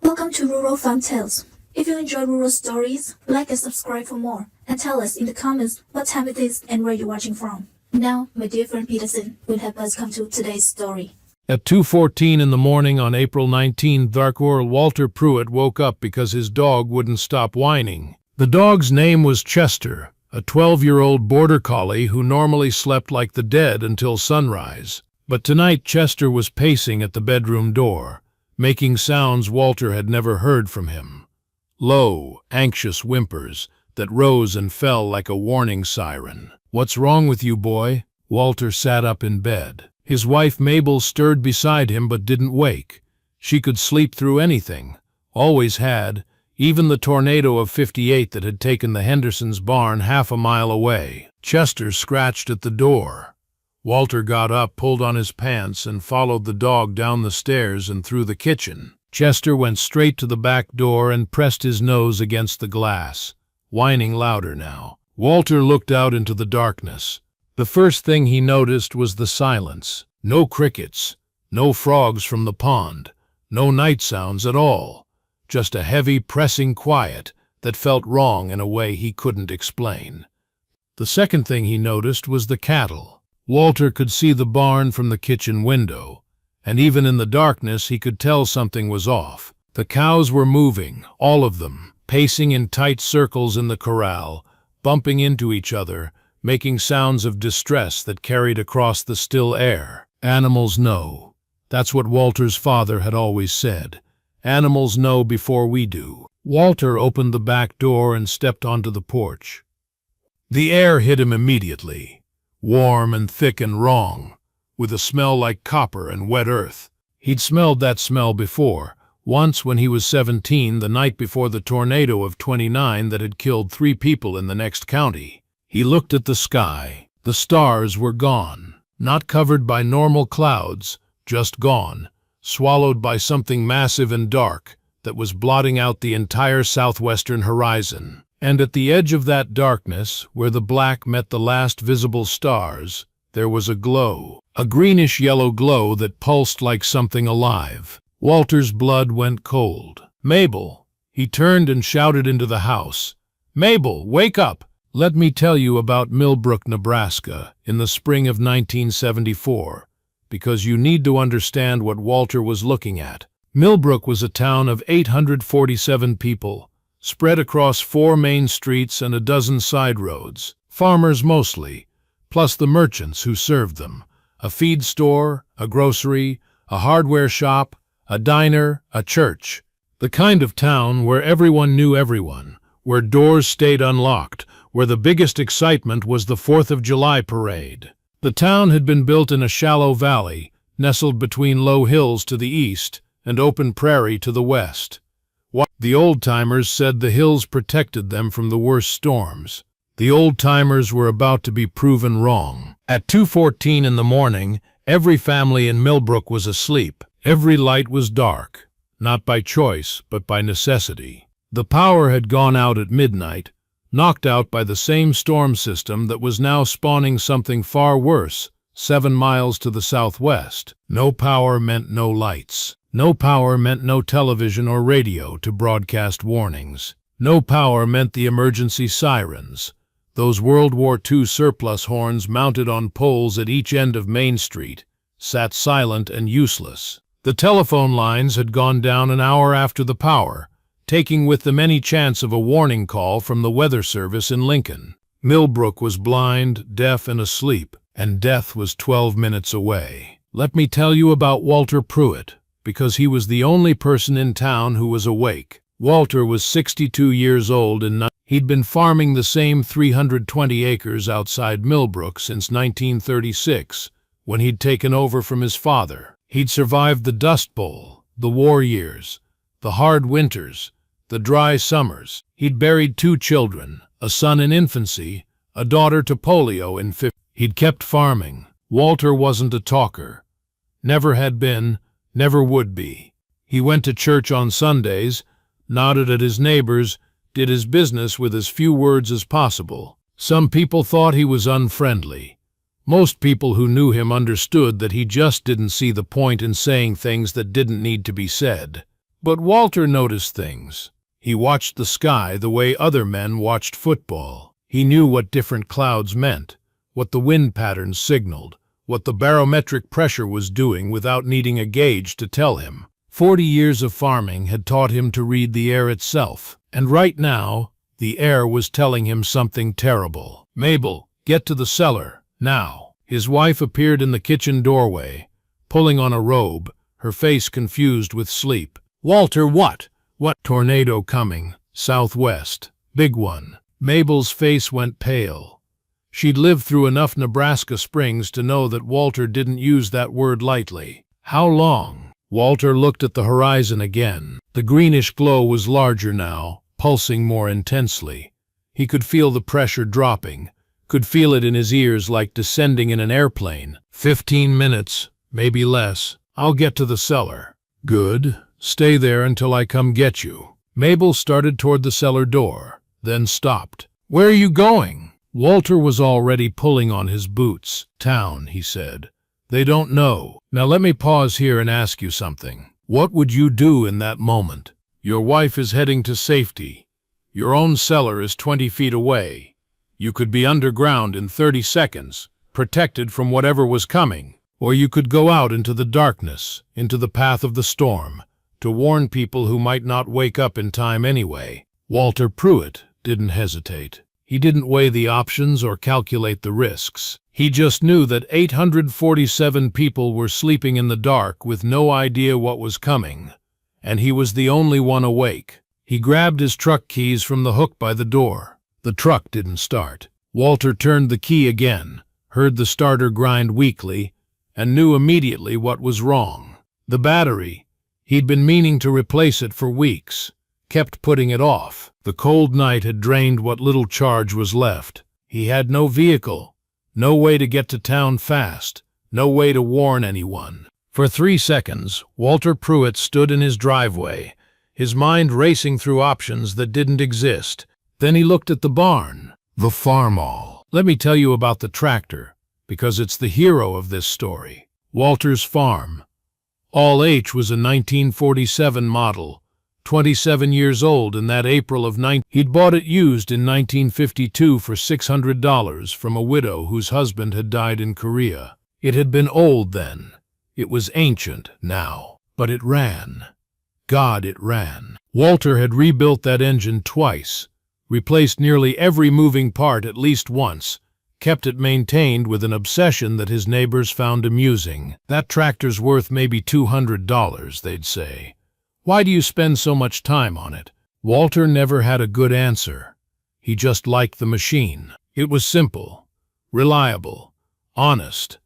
Welcome to Rural Farm Tales. If you enjoy rural stories, like and subscribe for more, and tell us in the comments what time it is and where you're watching from. Now, my dear friend Peterson will help us come to today's story. At 2:14 in the morning on April 19, Walter Pruitt woke up because his dog wouldn't stop whining. The dog's name was Chester, a 12-year-old border collie who normally slept like the dead until sunrise. But tonight Chester was pacing at the bedroom door, making sounds Walter had never heard from him. Low, anxious whimpers that rose and fell like a warning siren. "What's wrong with you, boy?" Walter sat up in bed. His wife Mabel stirred beside him but didn't wake. She could sleep through anything, always had, even the tornado of '58 that had taken the Hendersons' barn half a mile away. Chester scratched at the door. Walter got up, pulled on his pants, and followed the dog down the stairs and through the kitchen. Chester went straight to the back door and pressed his nose against the glass, whining louder now. Walter looked out into the darkness. The first thing he noticed was the silence. No crickets, no frogs from the pond, no night sounds at all. Just a heavy, pressing quiet that felt wrong in a way he couldn't explain. The second thing he noticed was the cattle. Walter could see the barn from the kitchen window, and even in the darkness he could tell something was off. The cows were moving, all of them, pacing in tight circles in the corral, bumping into each other, making sounds of distress that carried across the still air. Animals know. That's what Walter's father had always said. Animals know before we do. Walter opened the back door and stepped onto the porch. The air hit him immediately, warm and thick and wrong, with a smell like copper and wet earth. He'd smelled that smell before, once when he was 17, the night before the tornado of '29 that had killed 3 people in the next county. He looked at the sky. The stars were gone, not covered by normal clouds, just gone, swallowed by something massive and dark that was blotting out the entire southwestern horizon. And at the edge of that darkness, where the black met the last visible stars, there was a glow, a greenish-yellow glow that pulsed like something alive. Walter's blood went cold. "Mabel!" He turned and shouted into the house. "Mabel, wake up! Let me tell you about Millbrook, Nebraska, in the spring of 1974, because you need to understand what Walter was looking at." Millbrook was a town of 847 people, spread across 4 main streets and a dozen side roads. Farmers mostly, plus the merchants who served them. A feed store, a grocery, a hardware shop, a diner, a church. The kind of town where everyone knew everyone, where doors stayed unlocked, where the biggest excitement was the 4th of July parade. The town had been built in a shallow valley, nestled between low hills to the east and open prairie to the west. The old-timers said the hills protected them from the worst storms. The old-timers were about to be proven wrong. At 2:14 in the morning, every family in Millbrook was asleep. Every light was dark, not by choice, but by necessity. The power had gone out at midnight, knocked out by the same storm system that was now spawning something far worse, 7 miles to the southwest. No power meant no lights. No power meant no television or radio to broadcast warnings. No power meant the emergency sirens, those World War II surplus horns mounted on poles at each end of Main Street, sat silent and useless. The telephone lines had gone down an hour after the power, taking with them any chance of a warning call from the weather service in Lincoln. Millbrook was blind, deaf, and asleep, and death was 12 minutes away. Let me tell you about Walter Pruitt, because he was the only person in town who was awake. Walter was 62 years old and he'd been farming the same 320 acres outside Millbrook since 1936, when he'd taken over from his father. He'd survived the Dust Bowl, the war years, the hard winters, the dry summers. He'd buried 2 children, a son in infancy, a daughter to polio in 50. He'd kept farming. Walter wasn't a talker. Never had been, never would be. He went to church on Sundays, nodded at his neighbors, did his business with as few words as possible. Some people thought he was unfriendly. Most people who knew him understood that he just didn't see the point in saying things that didn't need to be said. But Walter noticed things. He watched the sky the way other men watched football. He knew what different clouds meant, what the wind patterns signaled, what the barometric pressure was doing without needing a gauge to tell him. 40 years of farming had taught him to read the air itself, and right now, the air was telling him something terrible. "Mabel, get to the cellar, now." His wife appeared in the kitchen doorway, pulling on a robe, her face confused with sleep. "Walter, what? What?" "Tornado coming, southwest. Big one." Mabel's face went pale. She'd lived through enough Nebraska springs to know that Walter didn't use that word lightly. "How long?" Walter looked at the horizon again. The greenish glow was larger now, pulsing more intensely. He could feel the pressure dropping, could feel it in his ears like descending in an airplane. 15 minutes, maybe less. I'll get to the cellar." "Good. Stay there until I come get you." Mabel started toward the cellar door, then stopped. "Where are you going?" Walter was already pulling on his boots. "Town," he said. "They don't know. Now let me pause here and ask you something. What would you do in that moment? Your wife is heading to safety. Your own cellar is 20 feet away. You could be underground in 30 seconds, protected from whatever was coming. Or you could go out into the darkness, into the path of the storm, to warn people who might not wake up in time anyway." Walter Pruitt didn't hesitate. He didn't weigh the options or calculate the risks. He just knew that 847 people were sleeping in the dark with no idea what was coming, and he was the only one awake. He grabbed his truck keys from the hook by the door. The truck didn't start. Walter turned the key again, heard the starter grind weakly, and knew immediately what was wrong. The battery. He'd been meaning to replace it for weeks, kept putting it off. The cold night had drained what little charge was left. He had no vehicle, no way to get to town fast, no way to warn anyone. For 3 seconds, Walter Pruitt stood in his driveway, his mind racing through options that didn't exist. Then he looked at the barn, the farmall. Let me tell you about the tractor, because it's the hero of this story. Walter's farm. All H was a 1947 model, 27 years old in that April of 19... He'd bought it used in 1952 for $600 from a widow whose husband had died in Korea. It had been old then. It was ancient now. But it ran. God, it ran. Walter had rebuilt that engine twice, replaced nearly every moving part at least once, kept it maintained with an obsession that his neighbors found amusing. "That tractor's worth maybe $200, they'd say. Why do you spend so much time on it?" Walter never had a good answer. He just liked the machine. It was simple, reliable, honest.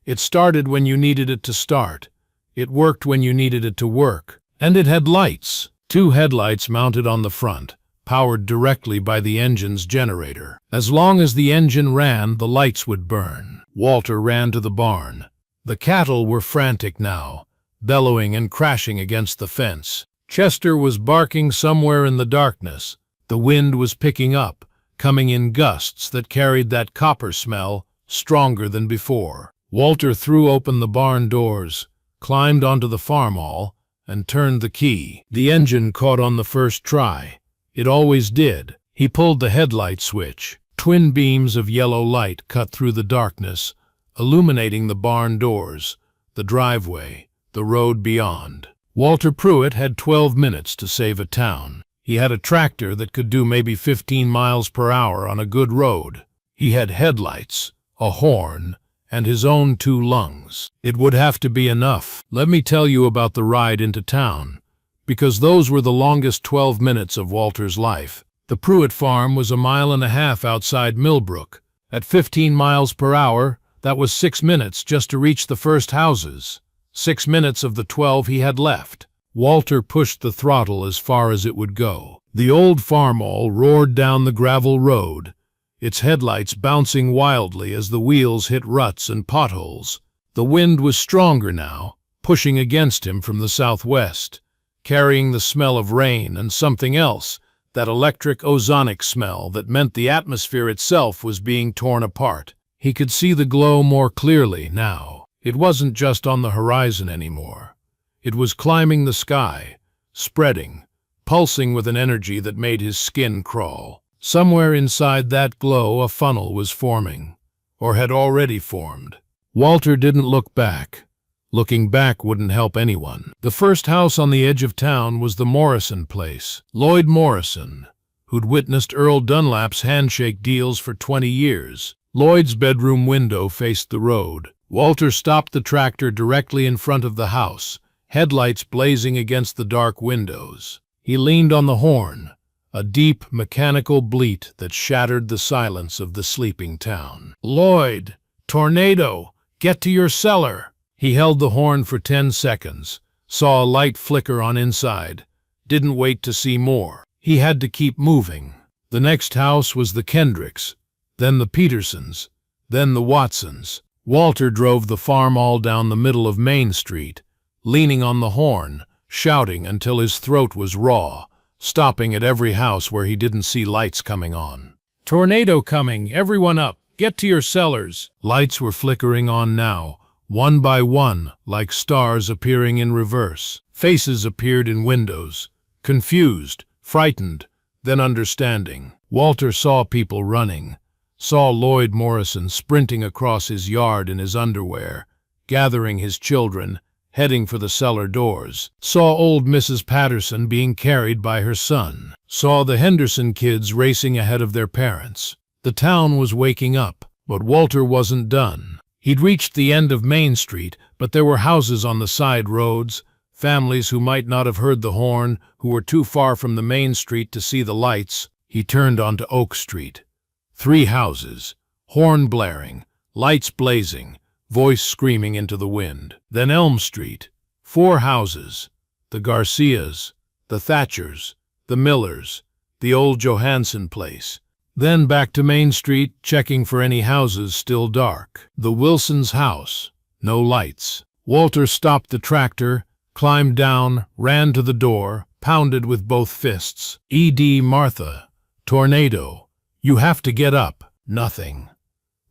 It started when you needed it to start. It worked when you needed it to work. And it had lights. 2 headlights mounted on the front, powered directly by the engine's generator. As long as the engine ran, the lights would burn. Walter ran to the barn. The cattle were frantic now, bellowing and crashing against the fence. Chester was barking somewhere in the darkness. The wind was picking up, coming in gusts that carried that copper smell, stronger than before. Walter threw open the barn doors, climbed onto the farmall, and turned the key. The engine caught on the first try. It always did. He pulled the headlight switch. Twin beams of yellow light cut through the darkness, illuminating the barn doors, the driveway, the road beyond. Walter Pruitt had 12 minutes to save a town. He had a tractor that could do maybe 15 miles per hour on a good road. He had headlights, a horn, and his own 2 lungs. It would have to be enough. Let me tell you about the ride into town, because those were the longest 12 minutes of Walter's life. The Pruitt farm was 1.5 miles outside Millbrook. At 15 miles per hour, that was 6 minutes just to reach the first houses. 6 minutes of the 12 he had left. Walter pushed the throttle as far as it would go. The old farmall roared down the gravel road, its headlights bouncing wildly as the wheels hit ruts and potholes. The wind was stronger now, pushing against him from the southwest, carrying the smell of rain and something else, that electric ozonic smell that meant the atmosphere itself was being torn apart. He could see the glow more clearly now. It wasn't just on the horizon anymore. It was climbing the sky, spreading, pulsing with an energy that made his skin crawl. Somewhere inside that glow a funnel was forming, or had already formed. Walter didn't look back. Looking back wouldn't help anyone. The first house on the edge of town was the Morrison place. Lloyd Morrison, who'd witnessed Earl Dunlap's handshake deals for 20 years. Lloyd's bedroom window faced the road. Walter stopped the tractor directly in front of the house, headlights blazing against the dark windows. He leaned on the horn, a deep, mechanical bleat that shattered the silence of the sleeping town. "Lloyd! Tornado! Get to your cellar!" He held the horn for 10 seconds, saw a light flicker on inside, didn't wait to see more. He had to keep moving. The next house was the Kendricks, then the Petersons, then the Watsons. Walter drove the farm all down the middle of Main Street, leaning on the horn, shouting until his throat was raw, stopping at every house where he didn't see lights coming on. "Tornado coming! Everyone up! Get to your cellars!" Lights were flickering on now, one by one, like stars appearing in reverse. Faces appeared in windows, confused, frightened, then understanding. Walter saw people running, saw Lloyd Morrison sprinting across his yard in his underwear, gathering his children, heading for the cellar doors, saw old Mrs. Patterson being carried by her son, saw the Henderson kids racing ahead of their parents. The town was waking up, but Walter wasn't done. He'd reached the end of Main Street, but there were houses on the side roads, families who might not have heard the horn, who were too far from the main street to see the lights. He turned onto Oak Street. 3 houses, horn blaring, lights blazing, voice screaming into the wind. Then Elm Street, 4 houses, the Garcias, the Thatchers, the Millers, the old Johansson place. Then back to Main Street, checking for any houses still dark. The Wilsons' house, no lights. Walter stopped the tractor, climbed down, ran to the door, pounded with both fists. "E.D. Martha, tornado, you have to get up." Nothing.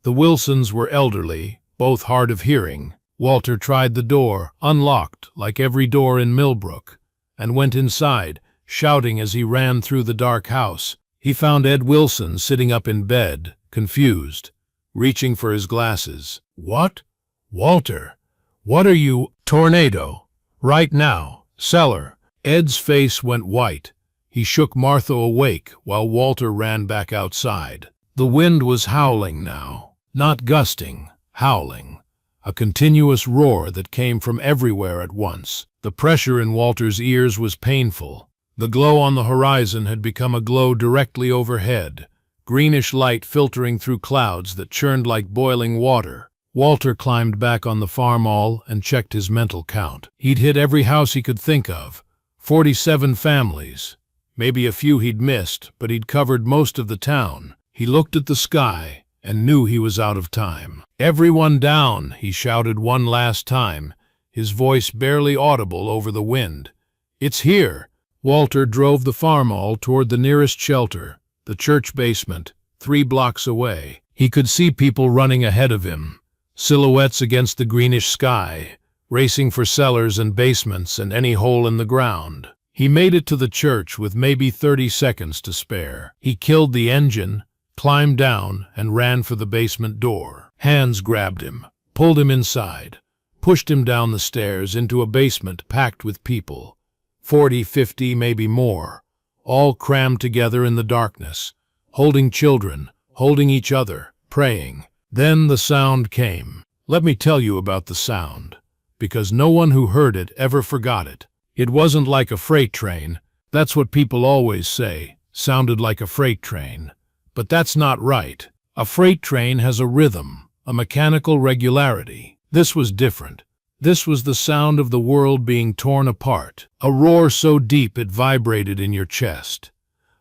The Wilsons were elderly, both hard of hearing. Walter tried the door, unlocked like every door in Millbrook, and went inside, shouting as he ran through the dark house. He found Ed Wilson sitting up in bed, confused, reaching for his glasses. "What? Walter, what are you—" "Tornado. Right now. Cellar." Ed's face went white. He shook Martha awake while Walter ran back outside. The wind was howling now. Not gusting, howling. A continuous roar that came from everywhere at once. The pressure in Walter's ears was painful. The glow on the horizon had become a glow directly overhead, greenish light filtering through clouds that churned like boiling water. Walter climbed back on the farm all and checked his mental count. He'd hit every house he could think of, 47 families. Maybe a few he'd missed, but he'd covered most of the town. He looked at the sky and knew he was out of time. "Everyone down," he shouted one last time, his voice barely audible over the wind. "It's here." Walter drove the farm all toward the nearest shelter, the church basement, 3 blocks away. He could see people running ahead of him, silhouettes against the greenish sky, racing for cellars and basements and any hole in the ground. He made it to the church with maybe 30 seconds to spare. He killed the engine, climbed down, and ran for the basement door. Hands grabbed him, pulled him inside, pushed him down the stairs into a basement packed with people. 40, 50, maybe more, all crammed together in the darkness, holding children, holding each other, praying. Then the sound came. Let me tell you about the sound, because no one who heard it ever forgot it. It wasn't like a freight train. That's what people always say, sounded like a freight train. But that's not right. A freight train has a rhythm, a mechanical regularity. This was different. This was the sound of the world being torn apart, a roar so deep it vibrated in your chest,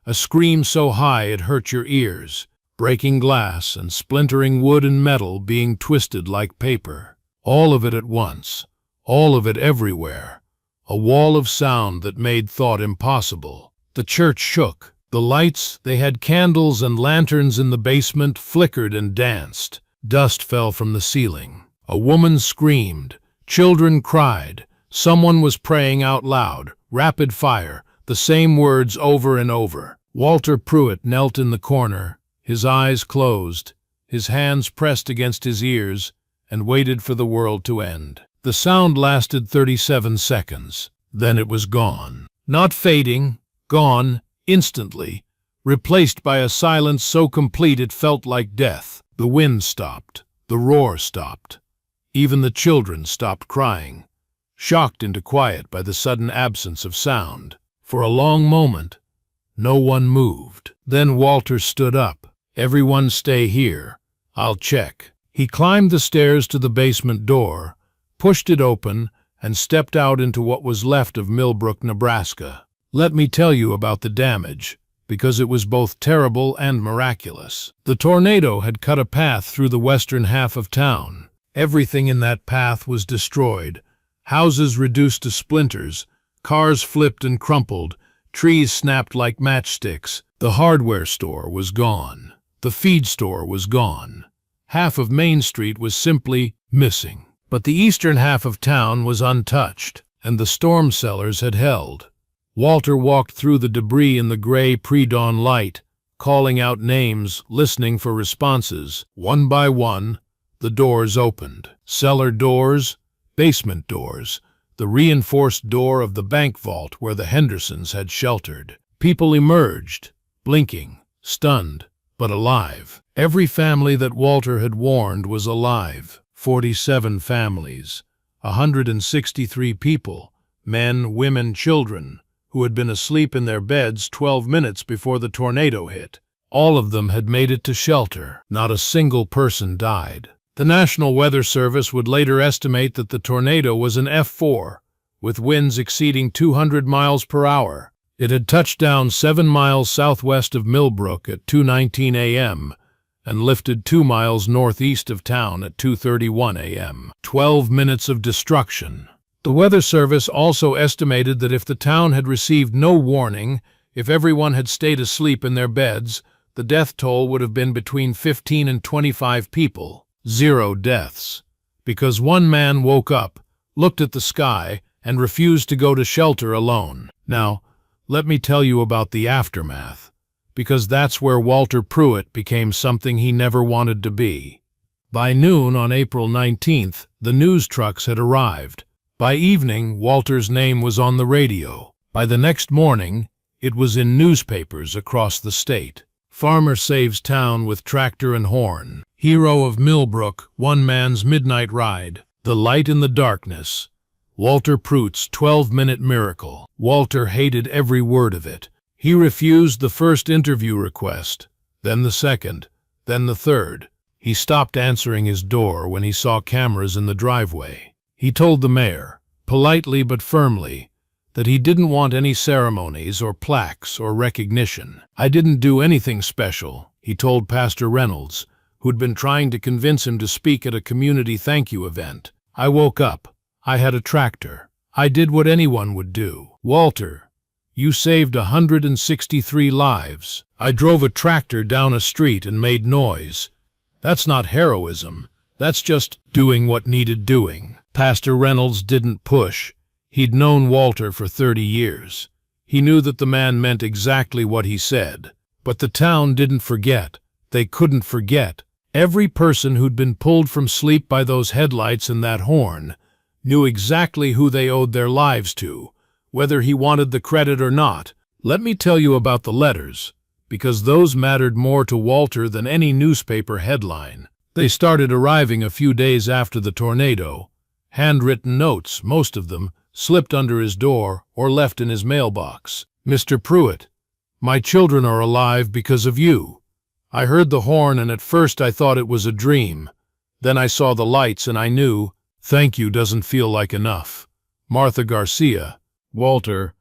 a scream so high it hurt your ears, breaking glass and splintering wood and metal being twisted like paper. All of it at once, all of it everywhere, a wall of sound that made thought impossible. The church shook. The lights, they had candles and lanterns in the basement, flickered and danced. Dust fell from the ceiling. A woman screamed. Children cried. Someone was praying out loud, rapid fire, the same words over and over. Walter Pruitt knelt in the corner, his eyes closed, his hands pressed against his ears, and waited for the world to end. The sound lasted 37 seconds. Then it was gone. Not fading, gone, instantly, replaced by a silence so complete it felt like death. The wind stopped. The roar stopped. Even the children stopped crying, shocked into quiet by the sudden absence of sound. For a long moment, no one moved. Then Walter stood up. "Everyone stay here. I'll check." He climbed the stairs to the basement door, pushed it open, and stepped out into what was left of Millbrook, Nebraska. Let me tell you about the damage, because it was both terrible and miraculous. The tornado had cut a path through the western half of town. Everything in that path was destroyed. Houses reduced to splinters, cars flipped and crumpled, trees snapped like matchsticks. The hardware store was gone. The feed store was gone. Half of Main Street was simply missing. But the eastern half of town was untouched, and the storm cellars had held. Walter walked through the debris in the gray pre-dawn light, calling out names, listening for responses. One by one, the doors opened. Cellar doors, basement doors, the reinforced door of the bank vault where the Hendersons had sheltered. People emerged, blinking, stunned, but alive. Every family that Walter had warned was alive. 47 families, 163 people, men, women, children, who had been asleep in their beds 12 minutes before the tornado hit. All of them had made it to shelter. Not a single person died. The National Weather Service would later estimate that the tornado was an F4, with winds exceeding 200 miles per hour. It had touched down 7 miles southwest of Millbrook at 2:19 a.m., and lifted 2 miles northeast of town at 2:31 a.m. 12 minutes of destruction. The Weather Service also estimated that if the town had received no warning, if everyone had stayed asleep in their beds, the death toll would have been between 15 and 25 people. 0 deaths. Because one man woke up, looked at the sky, and refused to go to shelter alone. Now, let me tell you about the aftermath, because that's where Walter Pruitt became something he never wanted to be. By noon on April 19th, the news trucks had arrived. By evening, Walter's name was on the radio. By the next morning, it was in newspapers across the state. Farmer saves town with tractor and horn. Hero of Millbrook, one man's midnight ride. The light in the darkness. Walter Pruitt's 12-minute miracle. Walter hated every word of it. He refused the first interview request, then the second, then the third. He stopped answering his door when he saw cameras in the driveway. He told the mayor, politely but firmly, that he didn't want any ceremonies or plaques or recognition. "I didn't do anything special," he told Pastor Reynolds, who'd been trying to convince him to speak at a community thank you event. "I woke up. I had a tractor. I did what anyone would do." "Walter, you saved 163 lives. I drove a tractor down a street and made noise. That's not heroism. That's just doing what needed doing." Pastor Reynolds didn't push. He'd known Walter for 30 years. He knew that the man meant exactly what he said. But the town didn't forget. They couldn't forget. Every person who'd been pulled from sleep by those headlights and that horn knew exactly who they owed their lives to, whether he wanted the credit or not. Let me tell you about the letters, because those mattered more to Walter than any newspaper headline. They started arriving a few days after the tornado. Handwritten notes, most of them, slipped under his door or left in his mailbox. "Mr. Pruitt, my children are alive because of you. I heard the horn and at first I thought it was a dream. Then I saw the lights and I knew. Thank you doesn't feel like enough. Martha Garcia." "Walter,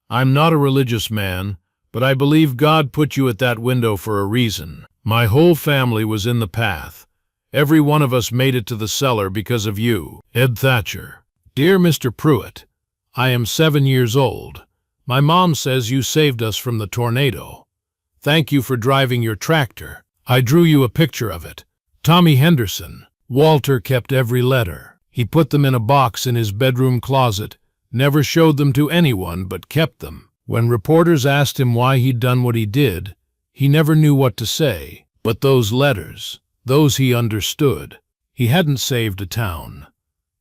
I'm not a religious man, but I believe God put you at that window for a reason. My whole family was in the path. Every one of us made it to the cellar because of you." Ed Thatcher. "Dear Mr. Pruitt, I am 7 years old. My mom says you saved us from the tornado. Thank you for driving your tractor. I drew you a picture of it. Tommy Henderson." Walter kept every letter. He put them in a box in his bedroom closet, never showed them to anyone but kept them. When reporters asked him why he'd done what he did, he never knew what to say. But those letters, those he understood. He hadn't saved a town.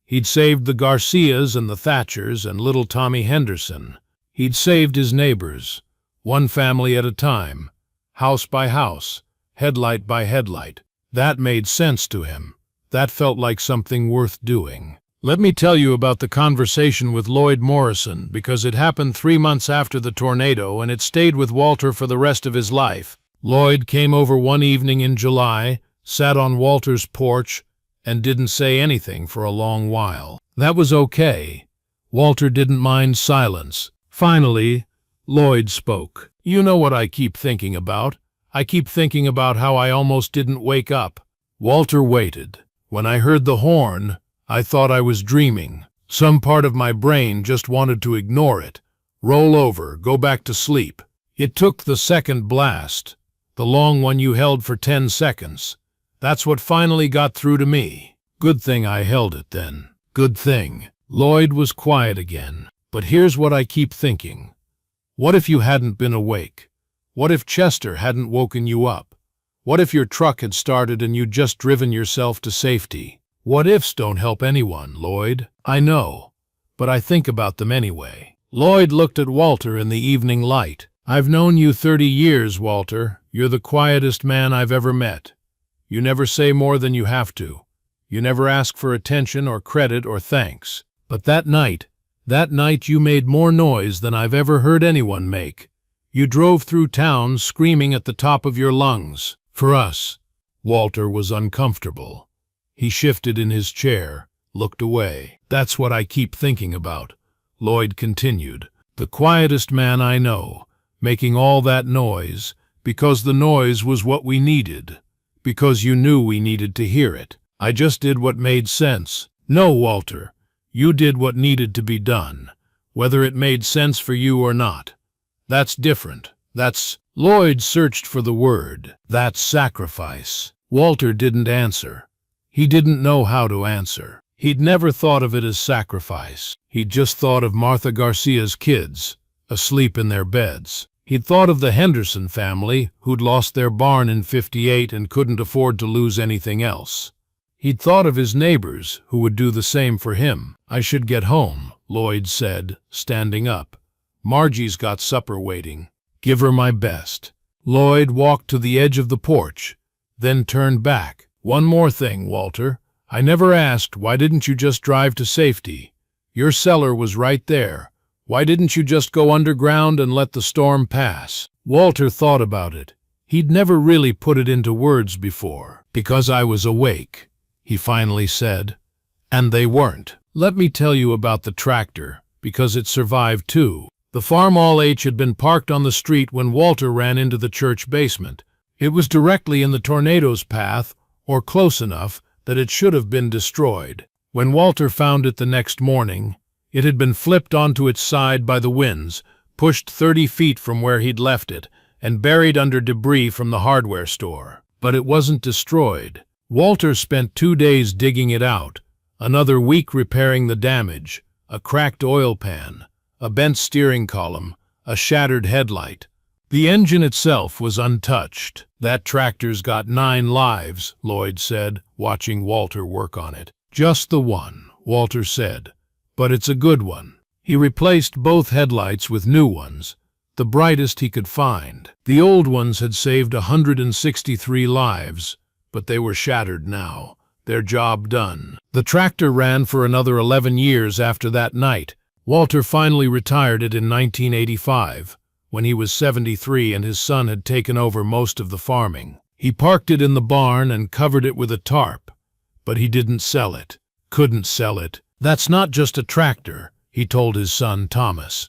He'd saved the Garcias and the Thatchers and little Tommy Henderson. He'd saved his neighbors, one family at a time, house by house, headlight by headlight. That made sense to him. That felt like something worth doing. Let me tell you about the conversation with Lloyd Morrison, because it happened 3 months after the tornado and it stayed with Walter for the rest of his life. Lloyd came over one evening in July, sat on Walter's porch, and didn't say anything for a long while. That was okay. Walter didn't mind silence. Finally, Lloyd spoke. "You know what I keep thinking about? I keep thinking about how I almost didn't wake up." Walter waited. "When I heard the horn, I thought I was dreaming. Some part of my brain just wanted to ignore it, roll over, go back to sleep. It took the second blast, the long one you held for 10 seconds. That's what finally got through to me. Good thing I held it then. Good thing." Lloyd was quiet again. "But here's what I keep thinking. What if you hadn't been awake? What if Chester hadn't woken you up? What if your truck had started and you'd just driven yourself to safety? What ifs don't help anyone, Lloyd. I know, but I think about them anyway." Lloyd looked at Walter in the evening light. "I've known you 30 years, Walter. You're the quietest man I've ever met. You never say more than you have to. You never ask for attention or credit or thanks. But that night you made more noise than I've ever heard anyone make. You drove through town screaming at the top of your lungs. For us." Walter was uncomfortable. He shifted in his chair, looked away. "That's what I keep thinking about," Lloyd continued. "The quietest man I know, making all that noise, because the noise was what we needed, because you knew we needed to hear it. I just did what made sense." "No, Walter, you did what needed to be done, whether it made sense for you or not. That's different. That's—" Lloyd searched for the word. "That's sacrifice." Walter didn't answer. He didn't know how to answer. He'd never thought of it as sacrifice. He'd just thought of Martha Garcia's kids, asleep in their beds. He'd thought of the Henderson family, who'd lost their barn in '58 and couldn't afford to lose anything else. He'd thought of his neighbors, who would do the same for him. "I should get home," Lloyd said, standing up. "Margie's got supper waiting. Give her my best." Lloyd walked to the edge of the porch, then turned back. "One more thing, Walter. I never asked, why didn't you just drive to safety? Your cellar was right there. Why didn't you just go underground and let the storm pass?" Walter thought about it. He'd never really put it into words before. "Because I was awake," he finally said. "And they weren't. Let me tell you about the tractor, because it survived too." The farm all-H had been parked on the street when Walter ran into the church basement. It was directly in the tornado's path, or close enough that it should have been destroyed. When Walter found it the next morning, it had been flipped onto its side by the winds, pushed 30 feet from where he'd left it, and buried under debris from the hardware store. But it wasn't destroyed. Walter spent 2 days digging it out, another week repairing the damage, a cracked oil pan, a bent steering column, a shattered headlight. The engine itself was untouched. "That tractor's got 9 lives, Lloyd said, watching Walter work on it. "Just the one," Walter said, "but it's a good one." He replaced both headlights with new ones, the brightest he could find. The old ones had saved 163 lives, but they were shattered now, their job done. The tractor ran for another 11 years after that night. Walter finally retired it in 1985. When he was 73 and his son had taken over most of the farming. He parked it in the barn and covered it with a tarp, but he didn't sell it. Couldn't sell it. "That's not just a tractor," he told his son Thomas.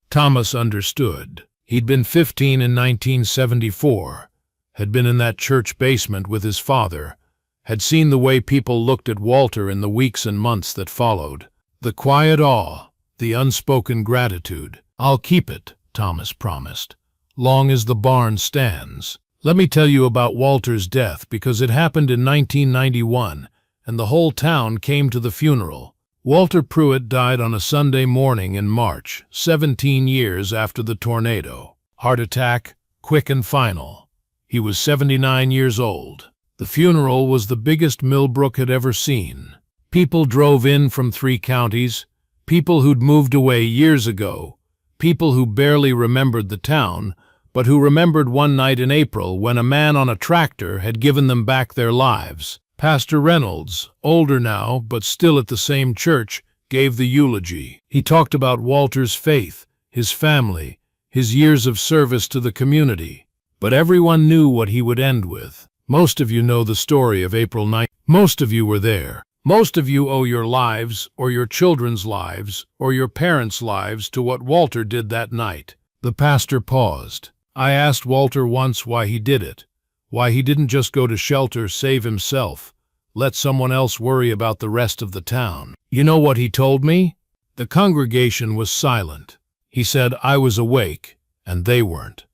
Thomas understood. He'd been 15 in 1974, had been in that church basement with his father, had seen the way people looked at Walter in the weeks and months that followed. The quiet awe, the unspoken gratitude. "I'll keep it," Thomas promised, "long as the barn stands." Let me tell you about Walter's death, because it happened in 1991, and the whole town came to the funeral. Walter Pruitt died on a Sunday morning in March, 17 years after the tornado. Heart attack, quick and final. He was 79 years old. The funeral was the biggest Millbrook had ever seen. People drove in from 3 counties, people who'd moved away years ago, people who barely remembered the town, but who remembered one night in April when a man on a tractor had given them back their lives. Pastor Reynolds, older now but still at the same church, gave the eulogy. He talked about Walter's faith, his family, his years of service to the community. But everyone knew what he would end with. Most of you know the story of April 9th. Most of you were there. Most of you owe your lives, or your children's lives, or your parents' lives to what Walter did that night. The pastor paused. I asked Walter once why he did it. Why he didn't just go to shelter, save himself, let someone else worry about the rest of the town. You know what he told me? The congregation was silent. He said, I was awake, and they weren't.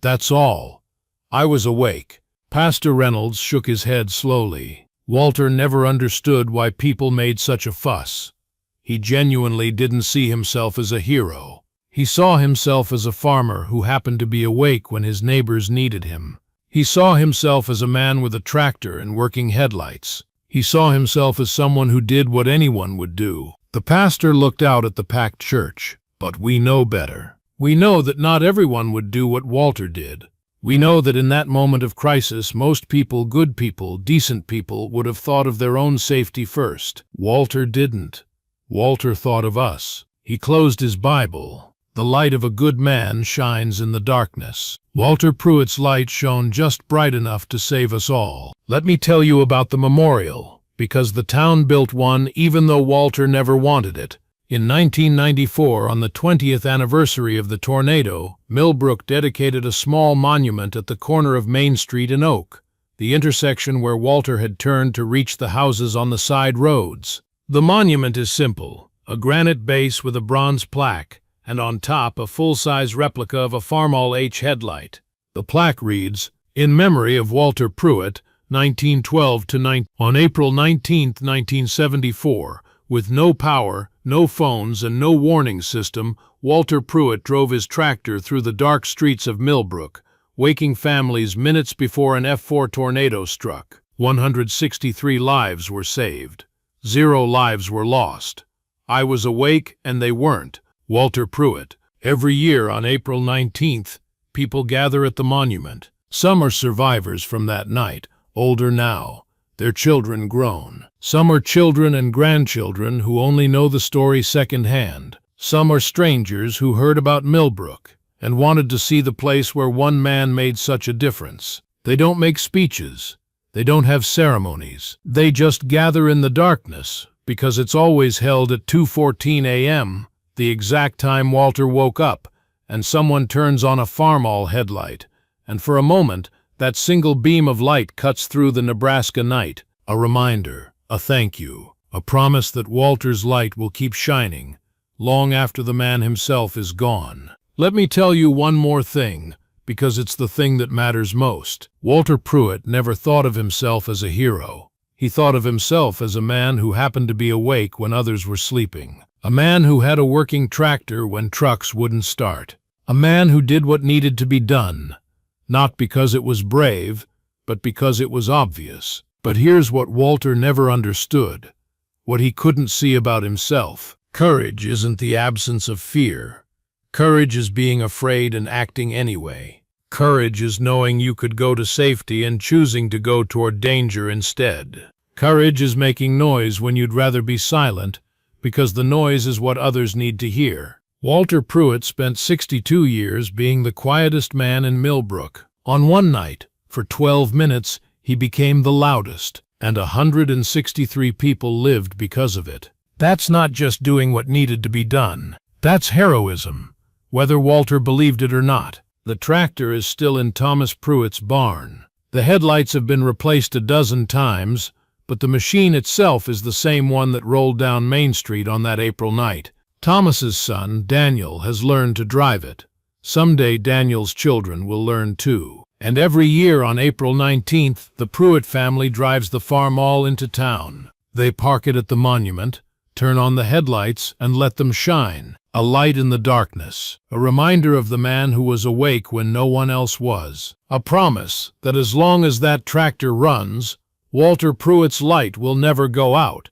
That's all. I was awake. Pastor Reynolds shook his head slowly. Walter never understood why people made such a fuss. He genuinely didn't see himself as a hero. He saw himself as a farmer who happened to be awake when his neighbors needed him. He saw himself as a man with a tractor and working headlights. He saw himself as someone who did what anyone would do. The pastor looked out at the packed church. But we know better. We know that not everyone would do what Walter did. We know that in that moment of crisis, most people, good people, decent people, would have thought of their own safety first. Walter didn't. Walter thought of us. He closed his Bible. The light of a good man shines in the darkness. Walter Pruitt's light shone just bright enough to save us all. Let me tell you about the memorial, because the town built one even though Walter never wanted it. In 1994, on the 20th anniversary of the tornado, Millbrook dedicated a small monument at the corner of Main Street and Oak, the intersection where Walter had turned to reach the houses on the side roads. The monument is simple, a granite base with a bronze plaque, and on top a full-size replica of a Farmall H headlight. The plaque reads, In memory of Walter Pruitt, 1912 to 19... On April 19, 1974, with no power, no phones, and no warning system, Walter Pruitt drove his tractor through the dark streets of Millbrook, waking families minutes before an F4 tornado struck. 163 lives were saved. 0 lives were lost. I was awake and they weren't. Walter Pruitt. Every year on April 19th, people gather at the monument. Some are survivors from that night, older now, their children grown. Some are children and grandchildren who only know the story secondhand. Some are strangers who heard about Millbrook and wanted to see the place where one man made such a difference. They don't make speeches. They don't have ceremonies. They just gather in the darkness, because it's always held at 2:14 a.m., the exact time Walter woke up, and someone turns on a Farmall headlight, and for a moment, that single beam of light cuts through the Nebraska night. A reminder, a thank you, a promise that Walter's light will keep shining, long after the man himself is gone. Let me tell you one more thing, because it's the thing that matters most. Walter Pruitt never thought of himself as a hero. He thought of himself as a man who happened to be awake when others were sleeping. A man who had a working tractor when trucks wouldn't start. A man who did what needed to be done, not because it was brave, but because it was obvious. But here's what Walter never understood, what he couldn't see about himself. Courage isn't the absence of fear. Courage is being afraid and acting anyway. Courage is knowing you could go to safety and choosing to go toward danger instead. Courage is making noise when you'd rather be silent, because the noise is what others need to hear. Walter Pruitt spent 62 years being the quietest man in Millbrook. On one night, for 12 minutes, he became the loudest, and 163 people lived because of it. That's not just doing what needed to be done. That's heroism, whether Walter believed it or not. The tractor is still in Thomas Pruitt's barn. The headlights have been replaced a dozen times, but the machine itself is the same one that rolled down Main Street on that April night. Thomas's son, Daniel, has learned to drive it. Someday Daniel's children will learn too. And every year on April 19th, the Pruitt family drives the Farmall into town. They park it at the monument, Turn on the headlights and let them shine. A light in the darkness. A reminder of the man who was awake when no one else was. A promise that as long as that tractor runs, Walter Pruitt's light will never go out.